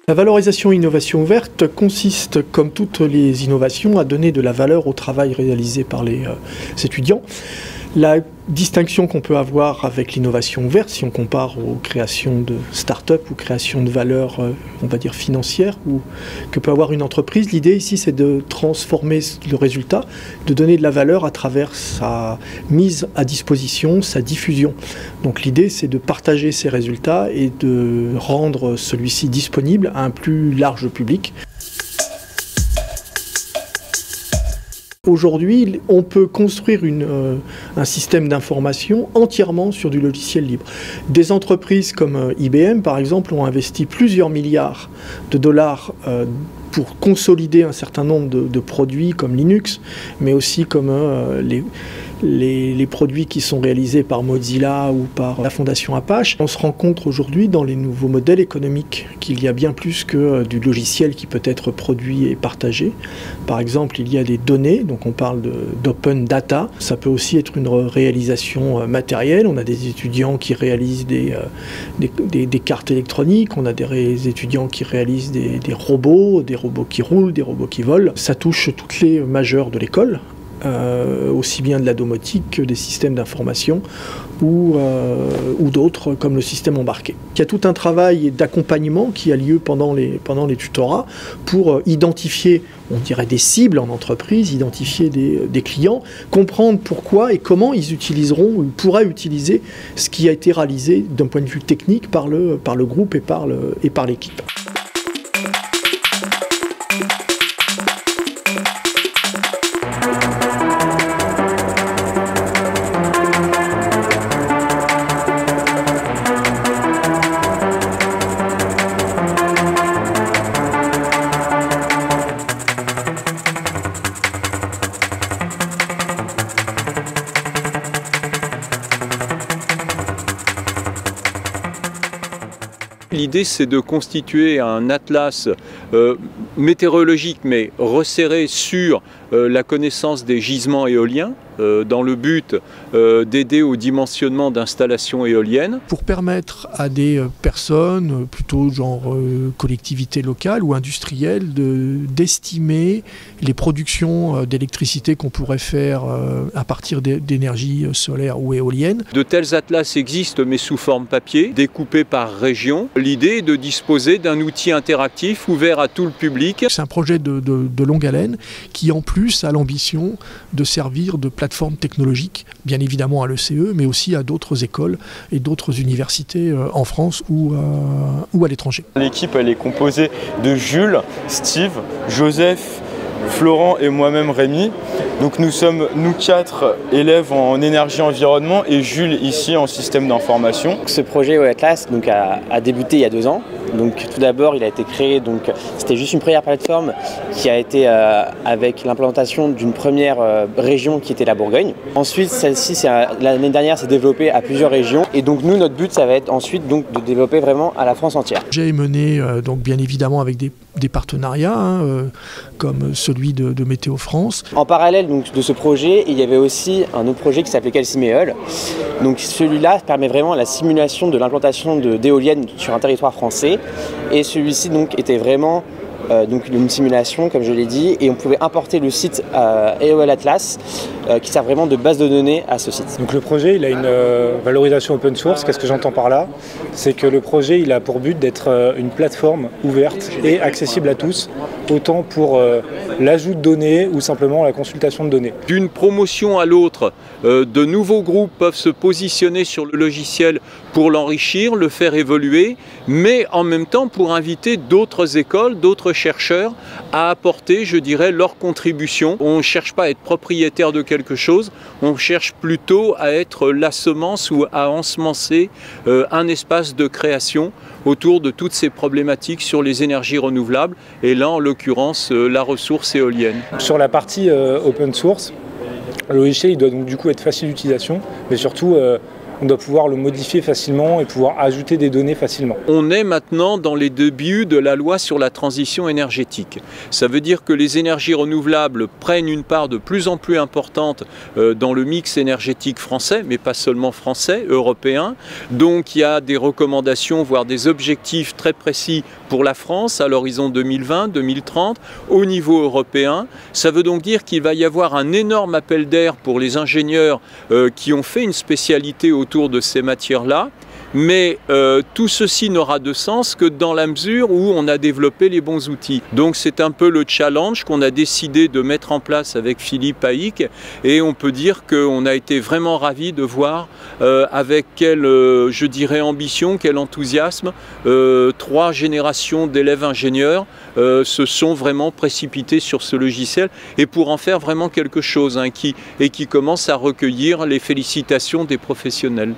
La valorisation innovation ouverte consiste, comme toutes les innovations, à donner de la valeur au travail réalisé par les étudiants. La distinction qu'on peut avoir avec l'innovation ouverte, si on compare aux créations de start-up ou créations de valeur, on va dire financière, ou que peut avoir une entreprise, l'idée ici c'est de transformer le résultat, de donner de la valeur à travers sa mise à disposition, sa diffusion. Donc l'idée c'est de partager ces résultats et de rendre celui-ci disponible à un plus large public. Aujourd'hui, on peut construire un système d'information entièrement sur du logiciel libre. Des entreprises comme IBM, par exemple, ont investi plusieurs milliards de dollars pour consolider un certain nombre de produits comme Linux, mais aussi comme les produits qui sont réalisés par Mozilla ou par la Fondation Apache. On se rend compte aujourd'hui dans les nouveaux modèles économiques qu'il y a bien plus que du logiciel qui peut être produit et partagé. Par exemple, il y a des données, donc on parle d'open data. Ça peut aussi être une réalisation matérielle. On a des étudiants qui réalisent des cartes électroniques, on a des étudiants qui réalisent des robots qui roulent, des robots qui volent. Ça touche toutes les majeures de l'école. Aussi bien de la domotique que des systèmes d'information ou d'autres comme le système embarqué. Il y a tout un travail d'accompagnement qui a lieu pendant les tutorats pour identifier, on dirait, des cibles en entreprise, identifier des clients, comprendre pourquoi et comment ils utiliseront ou pourraient utiliser ce qui a été réalisé d'un point de vue technique par le groupe et par l'équipe. L'idée, c'est de constituer un atlas météorologique, mais resserré sur la connaissance des gisements éoliens, dans le but d'aider au dimensionnement d'installations éoliennes. Pour permettre à des personnes, plutôt genre collectivités locales ou industrielles, d'estimer les productions d'électricité qu'on pourrait faire à partir d'énergie solaire ou éolienne. De tels atlas existent, mais sous forme papier, découpés par région. L'idée est de disposer d'un outil interactif ouvert à tout le public. C'est un projet de longue haleine qui en plus a l'ambition de servir de plateforme technologique, bien évidemment à l'ECE, mais aussi à d'autres écoles et d'autres universités en France ou à l'étranger. L'équipe elle est composée de Jules, Steve, Joseph, Florent et moi-même Rémi. Donc nous sommes, nous 4 élèves en énergie environnement et Jules ici en système d'information. Ce projet Atlas a débuté il y a 2 ans. Donc tout d'abord il a été créé, c'était juste une première plateforme qui a été avec l'implantation d'une première région qui était la Bourgogne. Ensuite celle-ci l'année dernière s'est développée à plusieurs régions et donc nous notre but ça va être ensuite de développer vraiment à la France entière. J'ai mené bien évidemment avec des partenariats comme celui de Météo France. En parallèle de ce projet, il y avait aussi un autre projet qui s'appelait Calciméol. Donc celui-là permet vraiment la simulation de l'implantation d'éoliennes sur un territoire français. Et celui-ci était vraiment une simulation, comme je l'ai dit, et on pouvait importer le site EOL Atlas qui sert vraiment de base de données à ce site. Donc le projet il a une valorisation open source. Qu'est-ce que j'entends par là? C'est que le projet il a pour but d'être une plateforme ouverte et accessible à tous, autant pour l'ajout de données ou simplement la consultation de données. D'une promotion à l'autre, de nouveaux groupes peuvent se positionner sur le logiciel pour l'enrichir, le faire évoluer, mais en même temps pour inviter d'autres écoles, d'autres chercheurs à apporter, je dirais, leur contribution. On ne cherche pas à être propriétaire de quelque chose, on cherche plutôt à être la semence ou à ensemencer un espace de création autour de toutes ces problématiques sur les énergies renouvelables et là en l'occurrence la ressource éolienne. Sur la partie open source, le logiciel il doit donc du coup être facile d'utilisation, mais surtout on doit pouvoir le modifier facilement et pouvoir ajouter des données facilement. On est maintenant dans les débuts de la loi sur la transition énergétique. Ça veut dire que les énergies renouvelables prennent une part de plus en plus importante dans le mix énergétique français, mais pas seulement français, européen. Donc il y a des recommandations, voire des objectifs très précis pour la France à l'horizon 2020-2030 au niveau européen. Ça veut donc dire qu'il va y avoir un énorme appel d'air pour les ingénieurs qui ont fait une spécialité autour de ces matières-là. Mais tout ceci n'aura de sens que dans la mesure où on a développé les bons outils. Donc c'est un peu le challenge qu'on a décidé de mettre en place avec Philippe Haïk, et on peut dire qu'on a été vraiment ravis de voir avec quelle, je dirais, ambition, quel enthousiasme, 3 générations d'élèves ingénieurs se sont vraiment précipités sur ce logiciel, et pour en faire vraiment quelque chose qui commence à recueillir les félicitations des professionnels.